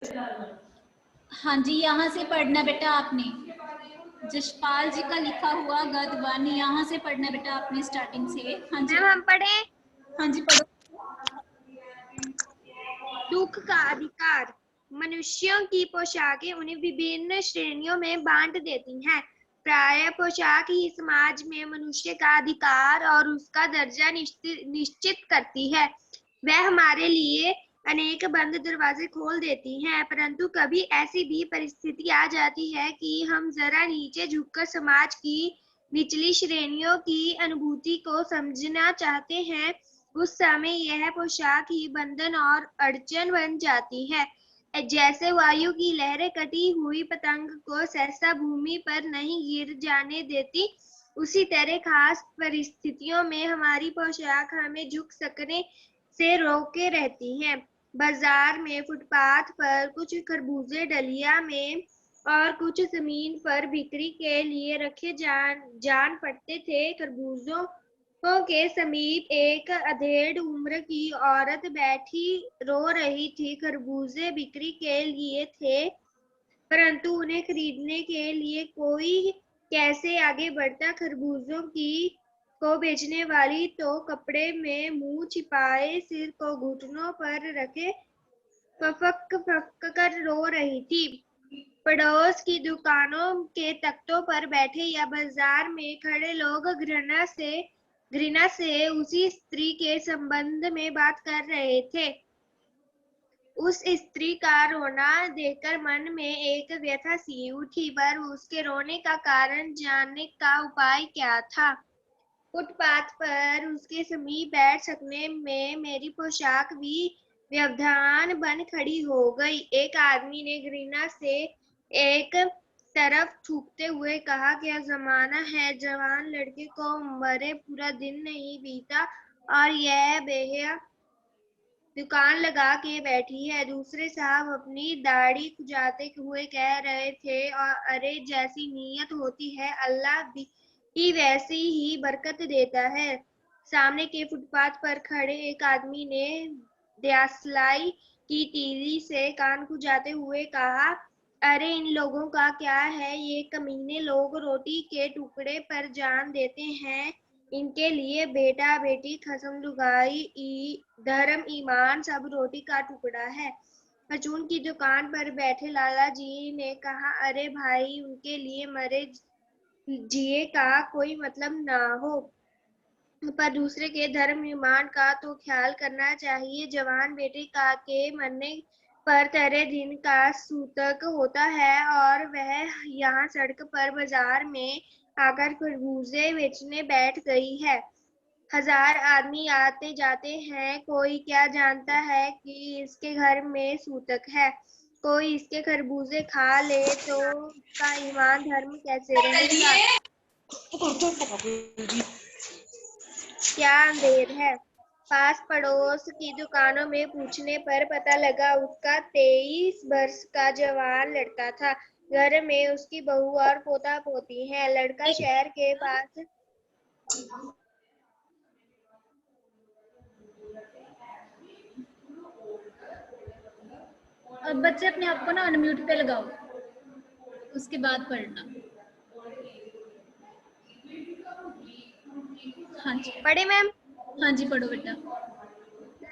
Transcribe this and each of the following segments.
हाँ जी, यहाँ से पढ़ना बेटा आपने। जशपाल जी का लिखा हुआ गद वन यहाँ से पढ़ना बेटा आपने स्टार्टिंग से। हाँ जी, मैम हम पढ़े। हाँ जी पढ़ो। दुख का अधिकार। मनुष्यों की पोशाकें उन्हें विभिन्न श्रेणियों में बांट देती हैं। प्राय पोशाक ही समाज में मनुष्य का अधिकार और उसका दर्जा निश्चित करती है। वह हमारे लिए अनेक बंद दरवाजे खोल देती हैं, परंतु कभी ऐसी भी परिस्थिति आ जाती है कि हम जरा नीचे झुककर समाज की निचली श्रेणियों की अनुभूति को समझना चाहते हैं। उस समय यह पोशाक ही बंधन और अड़चन बन जाती है। जैसे वायु की लहरें कटी हुई पतंग को सहसा भूमि पर नहीं गिर जाने देती, उसी तरह खास परिस्थितियों में हमारी पोशाक हमें झुक सकने से रोके रहती है। बाजार में फुटपाथ पर कुछ खरबूजे डलिया में और कुछ जमीन पर बिक्री के लिए रखे जान पड़ते थे। खरबूजों के समीप एक अधेड़ उम्र की औरत बैठी रो रही थी। खरबूजे बिक्री के लिए थे, परंतु उन्हें खरीदने के लिए कोई कैसे आगे बढ़ता। खरबूजों को बेचने वाली तो कपड़े में मुंह छिपाए सिर को घुटनों पर रखे फक फक कर रो रही थी। पड़ोस की दुकानों के तख्तों पर बैठे या बाजार में खड़े लोग घृणा से उसी स्त्री के संबंध में बात कर रहे थे। उस स्त्री का रोना देखकर मन में एक व्यथा सी उठी, पर उसके रोने का कारण जानने का उपाय क्या था। फुटपाथ पर उसके समीप बैठ सकने में मेरी पोशाक भी व्यवधान बन खड़ी हो गई। एक आदमी ने घृणा से एक तरफ थूकते हुए कहा, क्या जमाना है, जवान लड़के को मरे पूरा दिन नहीं बीता और यह बेहया दुकान लगा के बैठी है। दूसरे साहब अपनी दाढ़ी खुजाते हुए कह रहे थे, और अरे जैसी नीयत होती है अल्लाह भी वैसी ही बरकत देता है। सामने के फुटपाथ पर खड़े एक आदमी ने दियासलाई की तीली से कान खुजाते हुए कहा, अरे इन लोगों का क्या है, ये कमीने लोग रोटी के टुकड़े पर जान देते हैं। इनके लिए बेटा बेटी कसम लुगाई धर्म ईमान सब रोटी का टुकड़ा है। परचून की दुकान पर बैठे लाला जी ने कहा, अरे भाई उनके लिए मरे जिए का कोई मतलब ना हो, पर दूसरे के धर्म ईमान का तो ख्याल करना चाहिए। जवान बेटे का के मरने पर तेरे दिन का सूतक होता है और वह यहाँ सड़क पर बाजार में आकर खरबूजे बेचने बैठ गई है। हजार आदमी आते जाते हैं, कोई क्या जानता है कि इसके घर में सूतक है। कोई इसके खरबूजे खा ले तो उसका ईमान धर्म कैसे रहेगा। क्या अंधेर है। पास पड़ोस की दुकानों में पूछने पर पता लगा उसका 23 वर्ष का जवान लड़का था। घर में उसकी बहू और पोता पोती है। लड़का शहर के पास अब बच्चे अपने आप को ना अनम्यूट पे लगाओ, उसके बाद पढ़ना। हाँ जी, पढ़े मैम। हाँ जी पढ़ो बेटा।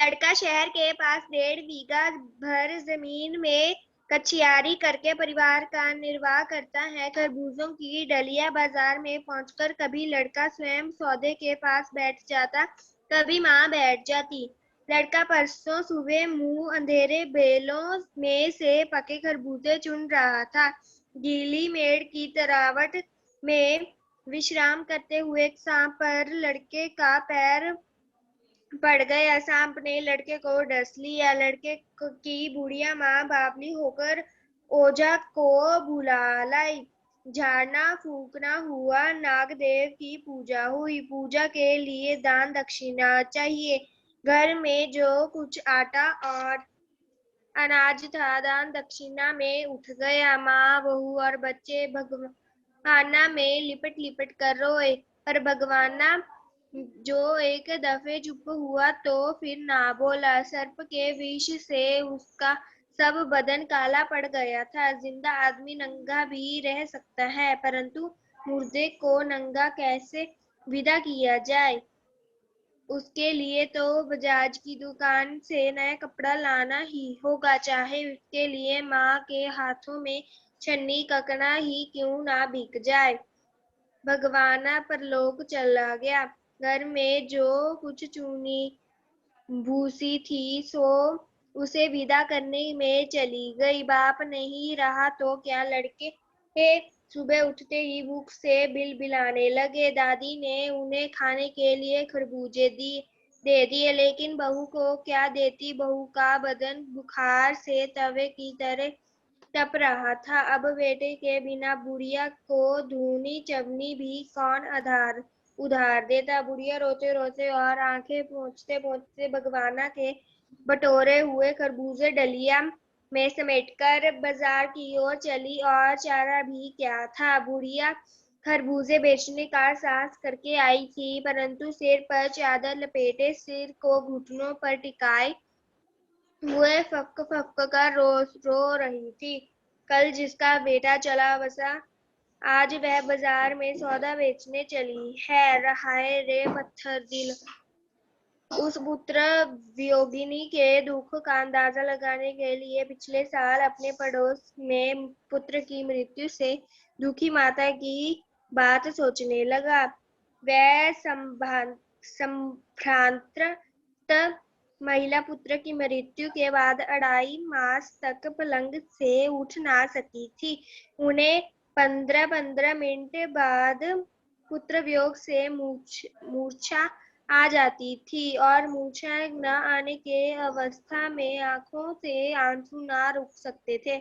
लड़का शहर के पास 1.5 बीघा भर जमीन में कचियारी करके परिवार का निर्वाह करता है। खरबूजों की डलिया बाजार में पहुंचकर कभी लड़का स्वयं सौदे के पास बैठ जाता, कभी माँ बैठ जाती। लड़का परसों सुबह मुंह अंधेरे बेलों में से पके खरबूजे चुन रहा था। गीली मेड़ की तरावट में विश्राम करते हुए एक सांप पर लड़के का पैर पड़ गया। सांप ने लड़के को डस लिया। लड़के की बुढ़िया माँ बावली होकर ओझा को बुला लाई। झाड़ना फूकना हुआ, नागदेव की पूजा हुई। पूजा के लिए दान दक्षिणा चाहिए। घर में जो कुछ आटा और अनाज था दान दक्षिणा में उठ गया। माँ बहू और बच्चे भगवाना में लिपट लिपट कर रोए, पर भगवाना जो एक दफे चुप हुआ तो फिर ना बोला। सर्प के विष से उसका सब बदन काला पड़ गया था। जिंदा आदमी नंगा भी रह सकता है, परंतु मुर्दे को नंगा कैसे विदा किया जाए? उसके लिए तो बजाज की दुकान से नया कपड़ा लाना ही होगा, चाहे उसके लिए माँ के हाथों में छन्नी ककना ही क्यों ना बिक जाए। भगवाना परलोक चला गया। घर में जो कुछ चूनी भूसी थी सो उसे विदा करने में चली गई। बाप नहीं रहा तो क्या लड़के सुबह उठते ही भूख से बिलबिलाने लगे। दादी ने उन्हें खाने के लिए खरबूजे दे दिए, लेकिन बहू को क्या देती? बहू का बदन बुखार से तवे की तरह तप रहा था। अब बेटे के बिना बुढ़िया को धूनी चवनी भी कौन उधार देता। बुढ़िया रोते रोते और आंखें पोंछते पोंछते भगवाना के बटोरे हुए खरबूजे डलिया में समेटकर बाजार की ओर चली। और चारा भी क्या था, बुढ़िया खरबूजे बेचने का साहस करके आई थी, परंतु सिर पर चादर लपेटे, सिर को घुटनों पर टिकाए हुए फक फक कर रो रही थी। कल जिसका बेटा चला बसा, आज वह बाजार में सौदा बेचने चली है। हाय रे पत्थर दिल। उस पुत्र वियोगिनी के दुख का अंदाजा लगाने के लिए पिछले साल अपने पड़ोस में पुत्र की मृत्यु से दुखी माता की बात सोचने लगा। वह संभ्रांत महिला पुत्र की मृत्यु के बाद 2.5 मास तक पलंग से उठ ना सकी थी। उन्हें 15-15 मिनट बाद पुत्र वियोग से मूर्छा आ जाती थी, और मूर्छा न आने के अवस्था में आंखों से आंसू ना रुक सकते थे।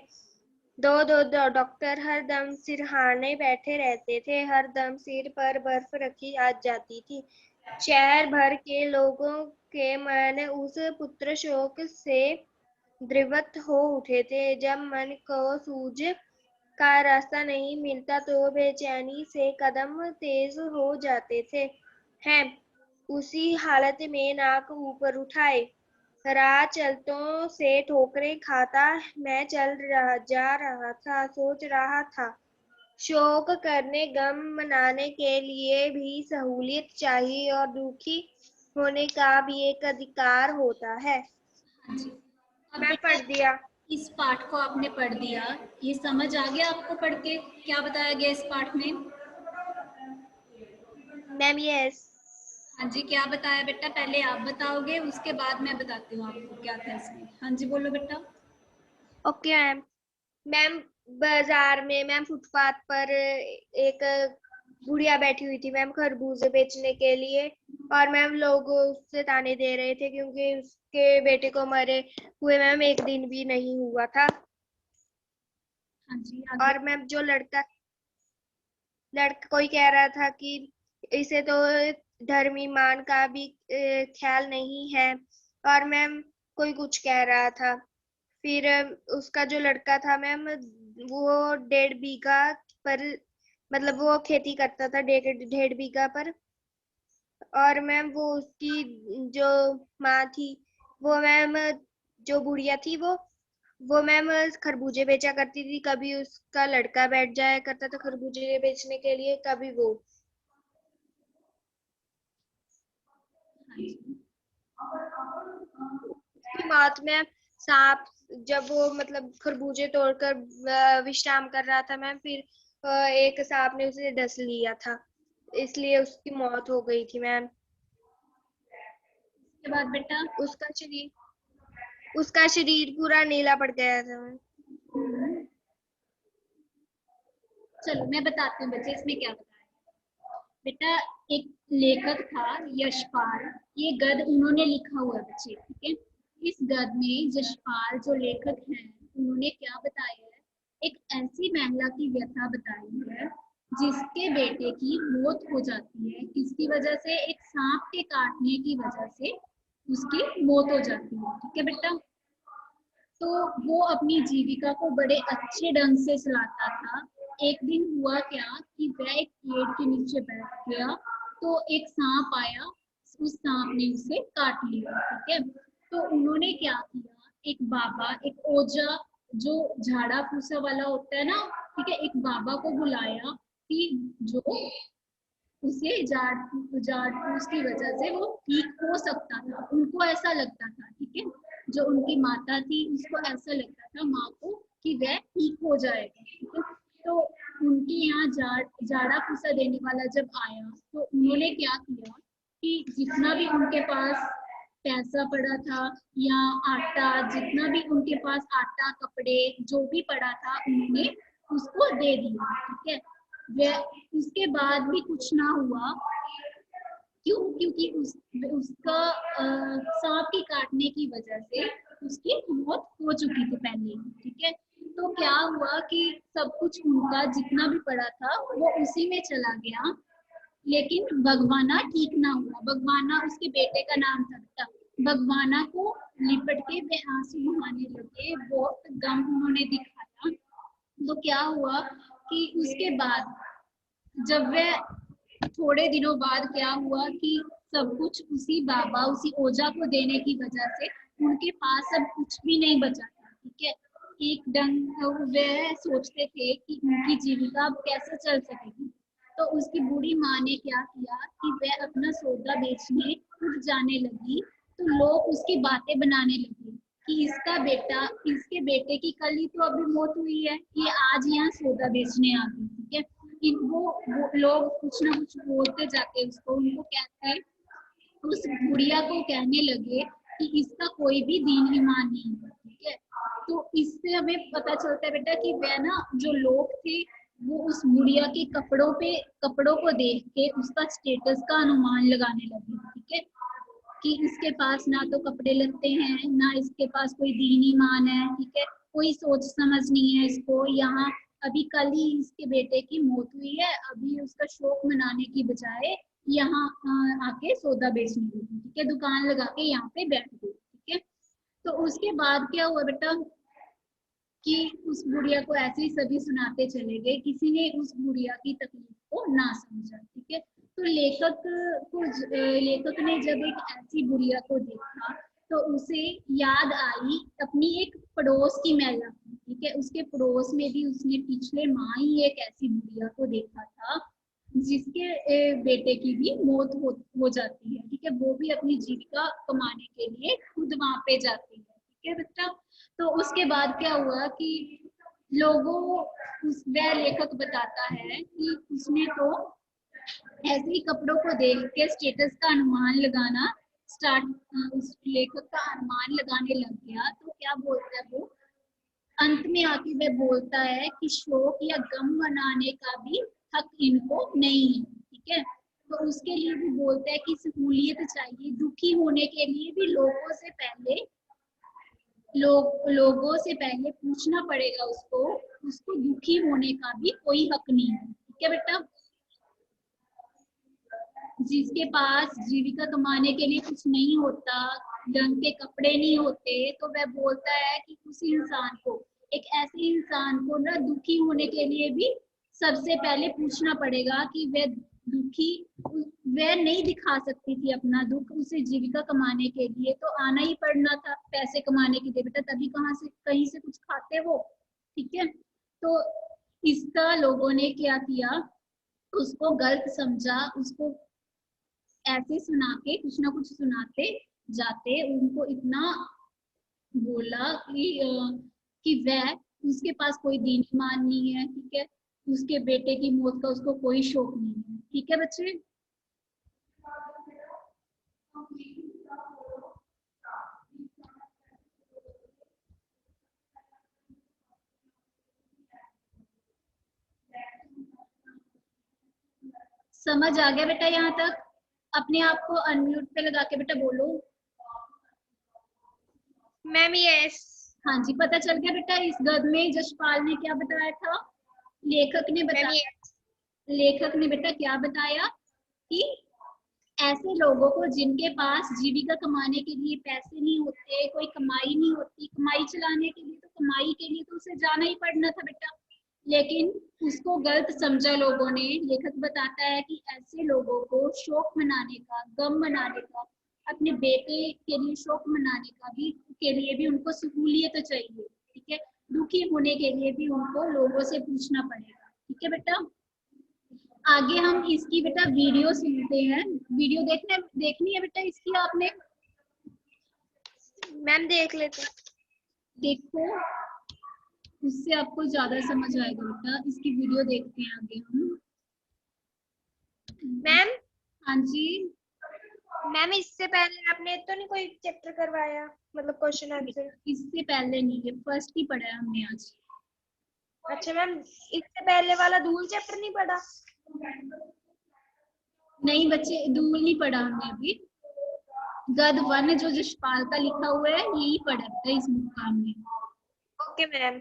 दो डॉक्टर हर दम सिरहाने बैठे रहते थे, हर दम सिर पर बर्फ रखी आ जाती थी। शहर भर के लोगों के मन उस पुत्र शोक से द्रवित हो उठे थे। जब मन को सूझ का रास्ता नहीं मिलता तो बेचैनी से कदम तेज हो जाते थे। हैं उसी हालत में नाक ऊपर उठाए राह चलतों से ठोकरें खाता मैं जा रहा था। सोच रहा था, शोक करने गम मनाने के लिए भी सहूलियत चाहिए, और दुखी होने का भी एक अधिकार होता है। हाँ जी। अब मैं बेटा पढ़ दिया। इस पाठ को आपने पढ़ दिया, ये समझ आ गया आपको पढ़ के क्या बताया गया इस पाठ में? Ma'am yes. हाँ जी, क्या बताया बेटा? पहले आप बताओगे, उसके बाद मैं बताती हूँ आपको क्या था इसमें। हाँ जी बोलो बेटा। Okay ma'am. मैम बाजार में मैम फुटपाथ पर एक बुढ़िया बैठी हुई थी मैम खरबूजे बेचने के लिए, और मैम लोग उससे ताने दे रहे थे क्योंकि उसके बेटे को मरे हुए मैम 1 दिन भी नहीं हुआ था। हाँ जी आगे। और मैम जो लड़का कोई कह रहा था कि इसे तो धर्म ईमान का भी ख्याल नहीं है, और मैम कोई कुछ कह रहा था। फिर उसका जो लड़का था मैम, वो 1.5 बीघा पर, मतलब वो खेती करता था 1.5 बीघा पर। और मैम वो उसकी जो माँ थी, वो मैम जो बुढ़िया थी, वो मैम खरबूजे बेचा करती थी। कभी उसका लड़का बैठ जाया करता था खरबूजे बेचने के लिए, कभी वो। हाँ जी। उसकी मौत में सांप, जब वो मतलब खरबूजे तोड़कर विश्राम कर रहा था मैम, फिर एक सांप ने उसे डस लिया था, इसलिए उसकी मौत हो गई थी मैम। उसके बाद बेटा उसका शरीर पूरा नीला पड़ गया था मैम। चलो मैं बताती हूँ बच्चे इसमें क्या बताया। बेटा एक लेखक था यशपाल, ये गद उन्होंने लिखा हुआ है बच्चे, ठीक है। इस गद में यशपाल जो लेखक हैं उन्होंने क्या बताया है, एक ऐसी महिला की व्यथा बताई है जिसके बेटे की मौत हो जाती है, किसकी वजह से? एक सांप के काटने की वजह से उसकी मौत हो जाती है, ठीक है बेटा। तो वो अपनी जीविका को बड़े अच्छे ढंग से चलाता था। एक दिन हुआ क्या कि वह एक पेड़ के नीचे बैठ गया, तो एक सांप आया, उस सांप ने उसे काट लिया, ठीक है। तो उन्होंने क्या किया, एक बाबा, एक ओझा जो झाड़ा फूसा वाला होता है ना, ठीक है, एक बाबा को बुलाया कि जो उसे जाड़ फूस की वजह से वो ठीक हो सकता था, उनको ऐसा लगता था, ठीक है, जो उनकी माता थी उसको ऐसा लगता था माँ को कि वह ठीक हो जाएगा, ठीक है। तो उनके यहाँ जाड़ा फूसा देने वाला जब आया तो उन्होंने क्या किया कि जितना भी उनके पास पैसा पड़ा था या आटा, जितना भी उनके पास आटा, कपड़े जो भी पड़ा था उन्होंने उसको दे दिया, ठीक है। वह उसके बाद भी कुछ ना हुआ, क्यों? क्योंकि उसका सांप के काटने की वजह से उसकी मौत हो चुकी थी पहले, ठीक है। तो क्या हुआ कि सब कुछ उनका जितना भी पड़ा था वो उसी में चला गया, लेकिन भगवाना ठीक ना हुआ। भगवाना उसके बेटे का नाम था बेटा। भगवाना को लिपट के वे आंसू बहाने लगे, बहुत गम उन्होंने दिखाया। तो क्या हुआ कि उसके बाद जब वह थोड़े दिनों बाद क्या हुआ कि सब कुछ उसी बाबा, उसी ओझा को देने की वजह से उनके पास अब कुछ भी नहीं बचा था, ठीक है। एक डंग वह सोचते थे कि उनकी जीविका अब कैसे चल सकेगी। तो उसकी बूढ़ी माँ ने क्या किया कि वह अपना सौदा बेचने खुद जाने लगी। तो लोग उसकी बातें बनाने लगे कि इसका बेटा, इसके बेटे की कल ही तो अभी मौत हुई है, ये आज यहाँ सौदा बेचने आ गई, ठीक है। वो लोग कुछ ना कुछ बोलते जाते उसको, उनको कहते हैं, उस बुढ़िया को कहने लगे कि इसका कोई भी दीन ईमान नहीं है, ठीक है। तो इससे हमें पता चलता है बेटा कि वह ना जो लोग थे वो उस बुढ़िया के कपड़ों को देख के उसका स्टेटस का अनुमान लगाने लगे, ठीक है, कि इसके पास ना तो कपड़े लगते हैं, ना इसके पास कोई दीन ईमान है, ठीक है, कोई सोच समझ नहीं है इसको। यहाँ अभी कल ही इसके बेटे की मौत हुई है, अभी उसका शोक मनाने की बजाय यहाँ आके सौदा बेचने लगी, ठीक है, दुकान लगा के यहाँ पे बैठ गई, ठीक है। तो उसके बाद क्या हुआ बेटा कि उस बुढ़िया को ऐसे ही सभी सुनाते चले गए, किसी ने उस बुढ़िया की तकलीफ को ना समझा, ठीक है। तो लेखक ने जब एक ऐसी बुढ़िया को देखा तो उसे याद आई अपनी एक पड़ोस की महिला, ठीक है। उसके पड़ोस में भी उसने पिछले माह ही एक ऐसी बुढ़िया को देखा था जिसके बेटे की भी मौत हो जाती है, ठीक है। वो भी अपनी जीविका कमाने के लिए खुद वहां पे जाती है, ठीक है बच्चा। तो उसके बाद क्या हुआ कि लोगों वह लेखक बताता है कि उसने तो ऐसे ही कपड़ों को देख के स्टेटस का अनुमान लगाना उस लेखक का अनुमान लगाने लग गया। तो क्या बोलता है वो, अंत में आके वह बोलता है कि शोक या गम मनाने का भी हक इनको नहीं है, ठीक है। तो उसके लिए भी बोलता है कि सहूलियत चाहिए, दुखी होने के लिए भी लोगों से पहले पूछना पड़ेगा उसको दुखी होने का भी कोई हक नहीं है, ठीक है बेटा। जिसके पास जीविका कमाने के लिए कुछ नहीं होता, ढंग के कपड़े नहीं होते, तो वह बोलता है कि उस इंसान को, एक ऐसे इंसान को ना दुखी होने के लिए भी सबसे पहले पूछना पड़ेगा कि वह नहीं दिखा सकती थी अपना दुख, उसे जीविका कमाने के लिए तो आना ही पड़ना था पैसे कमाने के लिए बेटा, तभी कहीं से कुछ खाते वो, ठीक है। तो इसका लोगों ने क्या किया, उसको गलत समझा, उसको ऐसे सुना के कुछ ना कुछ सुनाते जाते, उनको इतना बोला कि वह, उसके पास कोई दीन ईमान नहीं है, ठीक है, उसके बेटे की मौत का उसको कोई शौक नहीं है, ठीक है बच्चे। समझ आ गया बेटा यहाँ तक? अपने आप को अनम्यूट पे लगा के बेटा बोलो। Ma'am yes. हाँ जी, पता चल गया बेटा। इस गद्य में जशपाल ने क्या बताया था, लेखक ने बेटा क्या बताया कि ऐसे लोगों को जिनके पास जीविका कमाने के लिए पैसे नहीं होते, कोई कमाई नहीं होती, कमाई चलाने के लिए, तो कमाई के लिए तो उसे जाना ही पड़ना था बेटा, लेकिन उसको गलत समझा लोगों ने। लेखक बताता है कि ऐसे लोगों को शोक मनाने का, गम मनाने का अपने बेटे के लिए शोक मनाने का भी के लिए भी उनको सहूलियत तो चाहिए, ठीक है। दुखी होने के लिए भी उनको लोगों से पूछना पड़ेगा, ठीक है बेटा। आगे हम इसकी बेटा वीडियो सुनते हैं। वीडियो देखनी है बेटा इसकी आपने? मैम देख लेते हैं। देखो, उससे आपको ज्यादा समझ आएगा बेटा। इसकी वीडियो देखते हैं आगे हम। मैम हाँ जी। मैम इससे पहले आपने तो नहीं कोई चैप्टर करवाया, मतलब क्वेश्चन आंसर? इससे पहले नहीं, ये फर्स्ट ही पढ़ा है हमने आज। अच्छा मैम, इससे पहले वाला धूल चैप्टर नहीं पढ़ा? नहीं बच्चे, धूल नहीं पढ़ा हमने अभी। गद वन जो यशपाल का लिखा हुआ है यही पढ़ा था इस मुकाम में। Okay ma'am.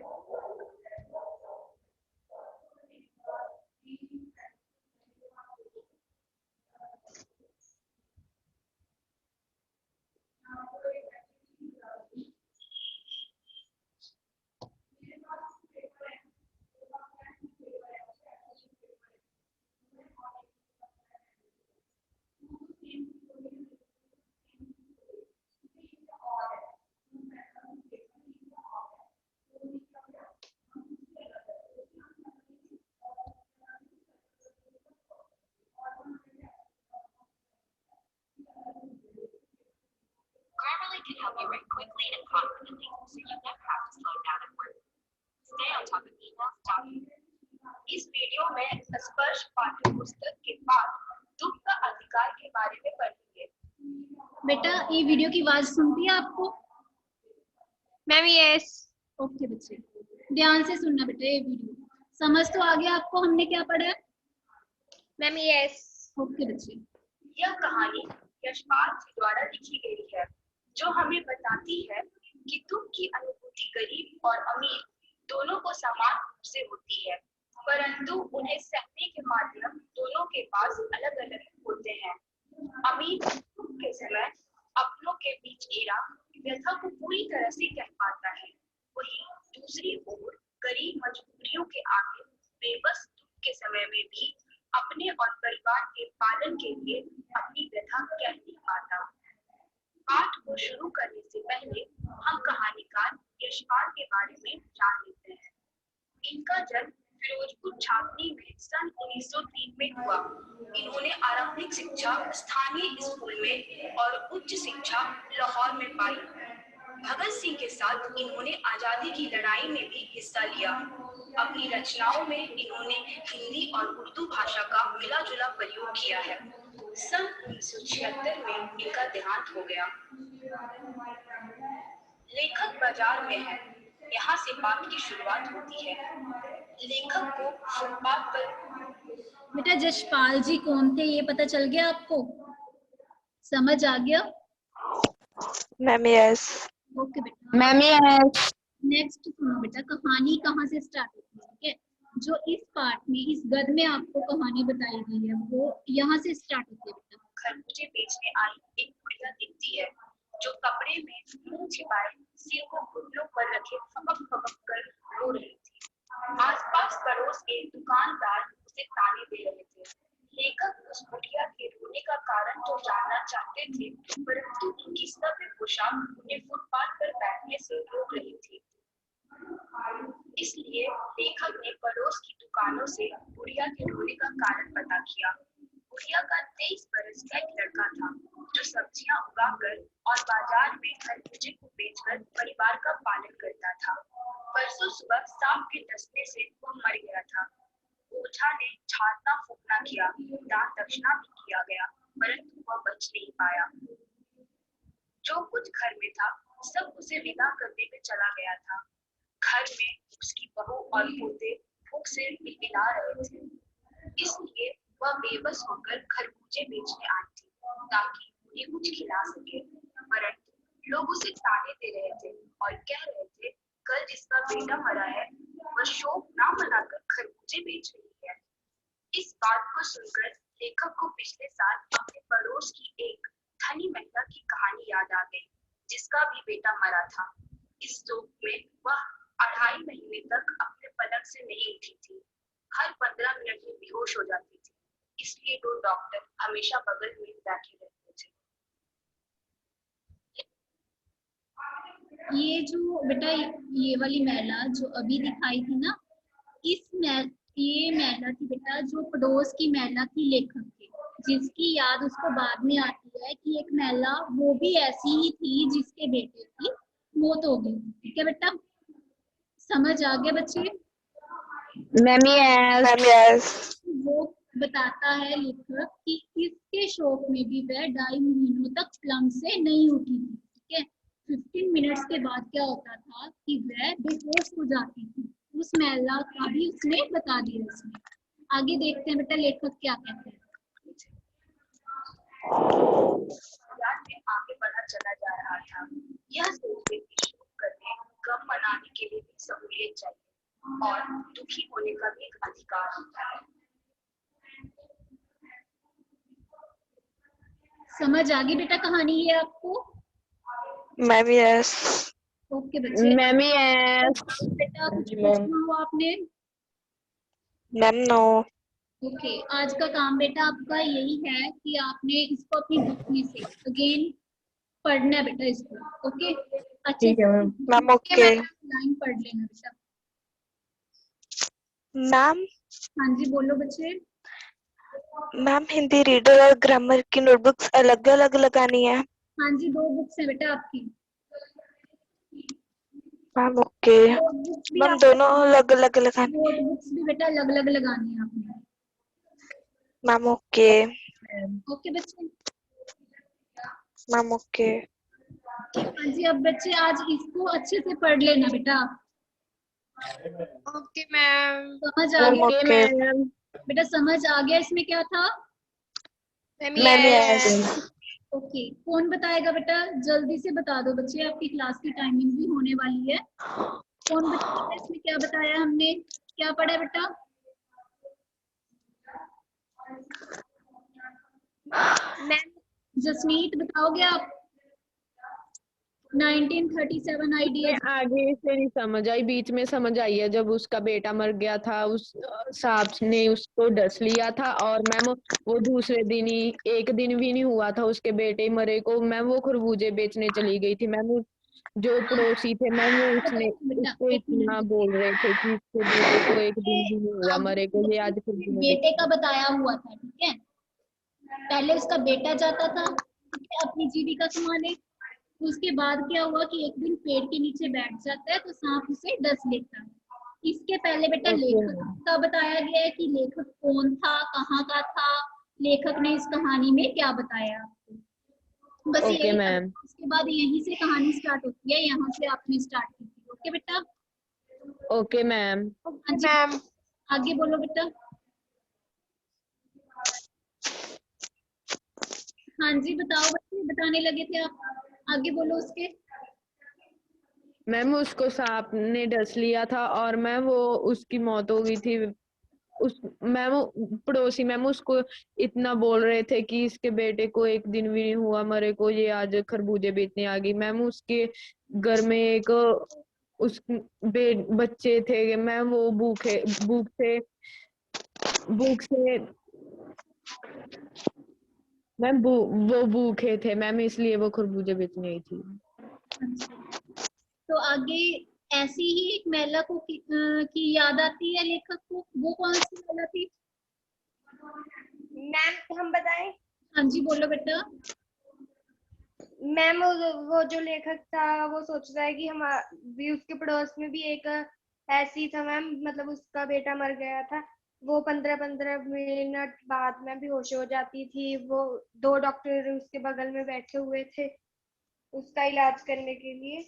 Grammarly can help you write quickly and confidently, so you never have to slow down at work. Stay on top of emails, documents. इस वीडियो में स्पर्श पाठ्य पुस्तक के बाद दुख का अधिकार के बारे में पढ़ेंगे। बेटा ये वीडियो की आवाज सुनती है आपको? Ma'am yes. ओके बच्चे, ध्यान से सुनना बेटा ये वीडियो। समझ तो आ गया आपको हमने क्या पढ़ा है? Ma'am yes. ओके बच्चे। यह कहानी यशपाल जी द्वारा लिखी गई है, जो हमें बताती है कि दुख की अनुभूति गरीब और अमीर दोनों को समान रूप से होती है, परंतु उन्हें सहने के माध्यम दोनों के पास अलग अलग होते हैं। अमीर दुख के समय अपनों के बीच एरा व्यथा को पूरी तरह से कह पाता है, वहीं दूसरी ओर गरीब मजबूरियों के आगे बेबस दुख के समय में भी अपने और परिवार के पालन के लिए अपनी व्यथा कह नहीं पाता। पाठ को शुरू करने से पहले हम कहानीकार यशपाल के बारे में जान लेते हैं। इनका जन्म फिरोजपुर छावनी में सन 1903 में हुआ। इन्होंने आरंभिक शिक्षा स्थानीय स्कूल में और उच्च शिक्षा लाहौर में पाई। भगत सिंह के साथ इन्होंने आजादी की लड़ाई में भी हिस्सा लिया। अपनी रचनाओं में इन्होंने हिंदी और उर्दू भाषा का मिला जुला प्रयोग किया है। सन 1976 में इनका देहांत हो गया। लेखक बाजार में है, यहाँ से पाठ की शुरुआत होती है। लेखक को फुटपाथ पर। बेटा यशपाल जी कौन थे ये पता चल गया आपको? समझ आ गया? Ma'am yes. ओके बेटा। Ma'am yes. नेक्स्ट सुनो बेटा, कहानी कहाँ से स्टार्ट होती है, ठीक है। जो इस पार्ट में, इस गद में आपको कहानी बताई गई है वो यहाँ से स्टार्ट होती है बेटा। खरबूजे बेचने आई एक बुढ़िया दिखती है, जो कपड़े में मुंह छिपाए सिर को घुटनों पर रखे फपक फपक कर रो रही थी। आसपास पड़ोस के दुकानदार उसे ताने दे रहे थे। लेखक उस बुढ़िया के रोने का कारण तो जानना चाहते थे, परंतु उनकी सभ्य पोशाक उन्हें फुटपाथ पर बैठने से रोक रही थी। इसलिए लेखक ने पड़ोस की दुकानों से बुढ़िया के रोने का कारण पता किया। बुढ़िया का 23 बरस का एक लड़का था, जो सब्जियां उगाकर और बाजार में खरबूजे को बेचकर परिवार का पालन करता था। परसों सुबह सांप के डसने से वह मर गया था। ओझा ने झाड़ना फूकना किया, दान दक्षिणा भी किया गया, परंतु वह बच नहीं पाया। जो कुछ घर में था सब उसे विदा करने में चला गया था। घर में उसकी बहू और पोते भूख से पिलपिला रहे थे, इसलिए वह बेबस होकर खरबूजे बेचने आई थी ताकि उन्हें कुछ खिला सके। परंतु लोग उसे ताने दे रहे थे और कह रहे थे, कल जिसका बेटा मरा है वह शोक ना मनाकर खरबूजे बेच रही है। इस बात को सुनकर लेखक को पिछले साल अपने पड़ोस की एक धनी महिला की कहानी याद आ गई, जिसका भी बेटा मरा था। इस शोक में वह 2.5 महीने तक अपने पलंग से नहीं उठी थी। हर 15 मिनट में बेहोश हो जाती थी, इसलिए 2 डॉक्टर हमेशा बगल में बैठे रहते थे। ये जो बेटा ये वाली महिला जो अभी दिखाई थी ना, ये महिला थी बेटा जो पड़ोस की महिला थी लेखक की, जिसकी याद उसको बाद में आती है कि एक महिला वो भी ऐसी ही थी जिसके बेटे की मौत हो गई। ठीक है बेटा, समझ आ गया बच्चे? Ma'am yes. वो बताता है लेखक कि इसके शौक में भी वह 2.5 महीनों तक पलंग से नहीं उठी थी। ठीक है, 15 मिनट्स के बाद क्या होता था कि वह बेहोश हो जाती थी। उस महिला का भी उसने बता दिया इसमें। आगे देखते हैं बेटा लेखक क्या कहते हैं। याद में आगे बढ़ा चला जा रहा था। यह सोचते कि शोक करने, गम मनाने के लिए भी सहूलियत चाहिए और दुखी होने का भी एक अधिकार होता है। समझ आ गई बेटा कहानी ये आपको? Ma'am yes. ओके बच्चे, मैम यस। बेटा कुछ पूछना हो आपने? Ma'am no. ओके, आज का काम बेटा आपका यही है कि आपने इसको अपनी बुक में से अगेन पढ़ना है बेटा इसको। ओके, अच्छे ठीक है मैम। Ma'am okay. लाइन पढ़ लेना बेटा। मैम हाँ जी बोलो बच्चे। मैम हिंदी रीडर और ग्रामर की नोटबुक्स अलग अलग लगानी है। हाँ जी, 2 बुक्स है बेटा आपकी। Ma'am okay. नोटबुक्स भी मैम आप दोनों अलग अलग लगानी है। नोटबुक्स भी बेटा अलग अलग लगानी है आपने। Ma'am okay. ओके बच्चे। Ma'am okay. हाँ जी, अब बच्चे आज इसको अच्छे से पढ़ लेना बेटा। Okay ma'am. समझ आ गया ओके मैम। बेटा? समझ आ गया इसमें क्या था? Ma'am yes. ओके, कौन बताएगा बेटा? जल्दी से बता दो बच्चे, आपकी क्लास की टाइमिंग भी होने वाली है। कौन बताएगा इसमें क्या बताया हमने, क्या पढ़ा बेटा? मैम जसमीत बताओगे आप? 1937 आइडियाज। आगे से नहीं समझ आई, बीच में समझ आई है जब उसका बेटा मर गया था, उस सांप ने उसको डस लिया था और मैम वो दूसरे दिन ही, एक दिन भी नहीं हुआ था उसके बेटे मरे को, मैम वो खरबूजे बेचने चली गई थी। मैम जो पड़ोसी थे मैम वो उसने बेटा उसको एक इतना मिनट, बोल रहे थे कि इसके बेटे को एक दिन भी नहीं हुआ मरे को, ये आज खरबूजे बेटे का बताया हुआ था। ठीक है, पहले उसका बेटा जाता था, ठीक है, अपनी जीविका कमाने। उसके बाद क्या हुआ कि एक दिन पेड़ के नीचे बैठ जाता है तो सांप उसे डस लेता है। इसके पहले बेटा लेखक का बताया गया है कि लेखक कौन था, कहाँ का था, लेखक ने इस कहानी में क्या बताया आपको, बस ओके यही मैम। था। उसके बाद यहीं से कहानी स्टार्ट होती है, यहाँ से आपने स्टार्ट की थी। ओके बेटा? Okay ma'am. हाँ जी, मैम। आगे बोलो बेटा। हाँ जी बताओ बच्चे, बताने लगे थे आप, आगे बोलो उसके। मैम उसको सांप ने डस लिया था और मैम वो उसकी मौत हो गई थी। उस मैम पड़ोसी मैम उसको इतना बोल रहे थे कि इसके बेटे को एक दिन भी नहीं हुआ मरे को, ये आज खरबूजे बेचने आ गई। मैम उसके घर में एक उस बच्चे थे मैम, वो भूख से मैम वो भूखे थे मैम, इसलिए वो खरबूजे बेचने आई थी। अच्छा, तो आगे ऐसी ही एक महिला को की याद आती है लेखक को, वो कौन सी महिला थी? मैम हम बताएं? हाँ जी बोलो बेटा। मैम वो जो लेखक था वो सोच रहा है कि हम भी उसके पड़ोस में भी एक ऐसी था मैम, मतलब उसका बेटा मर गया था। वो 15-15 मिनट बाद में बेहोश हो जाती थी। वो 2 डॉक्टर उसके बगल में बैठे हुए थे उसका इलाज करने के लिए।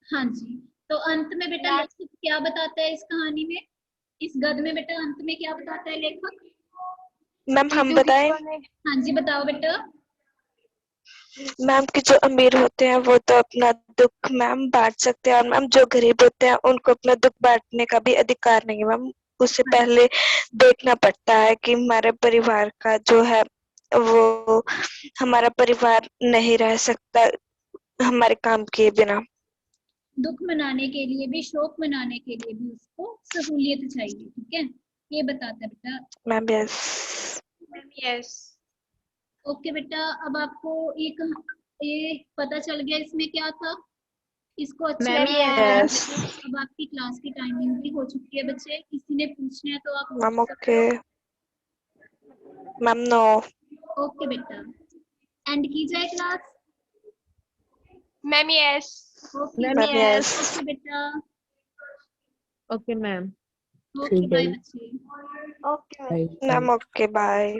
हाँ जी, तो अंत में बेटा लेखक क्या बताता है इस कहानी में, इस गद्य में बेटा अंत में क्या बताता है लेखक? मैम हम बताएं? हाँ जी बताओ बेटा। मैम कि जो अमीर होते हैं वो तो अपना दुख मैम बांट सकते हैं, और मैम जो गरीब होते हैं उनको अपना दुख बांटने का भी अधिकार नहीं है मैम। उससे पहले देखना पड़ता है कि हमारे परिवार का जो है वो, हमारा परिवार नहीं रह सकता हमारे काम किए बिना। दुख मनाने के लिए भी, शोक मनाने के लिए भी उसको सहूलियत चाहिए। ठीक है, ये बताता है बेटा। Ma'am yes. यस। ओके बेटा, अब आपको एक ये पता चल गया इसमें क्या था? इसको अच्छे मैम, से yes. अब आपकी क्लास की टाइमिंग भी हो चुकी है बच्चे, किसी ने पूछना है तो आप मैम पूछ सकते ओके मैम नो हो। ओके बेटा, एंड की जाए class. Ma'am yes. Okay ma'am ma'am yes okay बेटा, ओके मैम। ओके बाय बच्चे। Okay ma'am okay bye